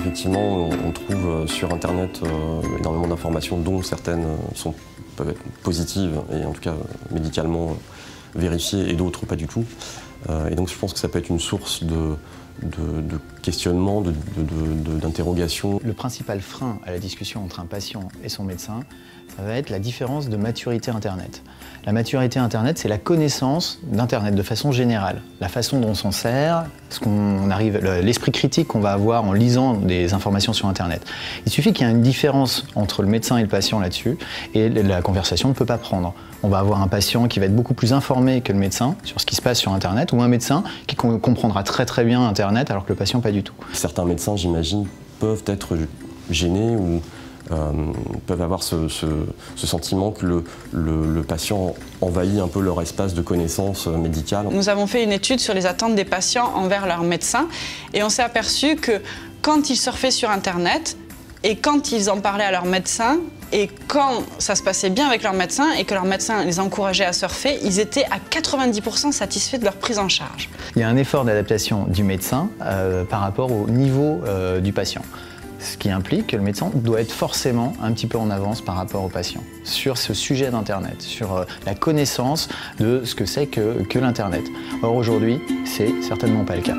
effectivement, on trouve sur Internet énormément d'informations dont certaines peuvent être positives et en tout cas médicalement vérifiées et d'autres pas du tout. Et donc je pense que ça peut être une source de questionnement, d'interrogation. Le principal frein à la discussion entre un patient et son médecin, ça va être la différence de maturité Internet. La maturité Internet, c'est la connaissance d'Internet de façon générale, la façon dont on s'en sert, l'esprit critique qu'on va avoir en lisant des informations sur Internet. Il suffit qu'il y ait une différence entre le médecin et le patient là-dessus, et la conversation ne peut pas prendre. On va avoir un patient qui va être beaucoup plus informé que le médecin sur ce qui se passe sur Internet, ou un médecin qui comprendra très bien Internet alors que le patient pas du tout. Certains médecins, j'imagine, peuvent être gênés ou peuvent avoir ce sentiment que le patient envahit un peu leur espace de connaissances médicales. Nous avons fait une étude sur les attentes des patients envers leur médecin et on s'est aperçu que quand ils surfaient sur Internet et quand ils en parlaient à leur médecin et quand ça se passait bien avec leur médecin et que leur médecin les encourageait à surfer, ils étaient à 90% satisfaits de leur prise en charge. Il y a un effort d'adaptation du médecin par rapport au niveau du patient. Ce qui implique que le médecin doit être forcément un petit peu en avance par rapport au patient sur ce sujet d'Internet, sur la connaissance de ce que c'est que l'Internet. Or aujourd'hui, c'est certainement pas le cas.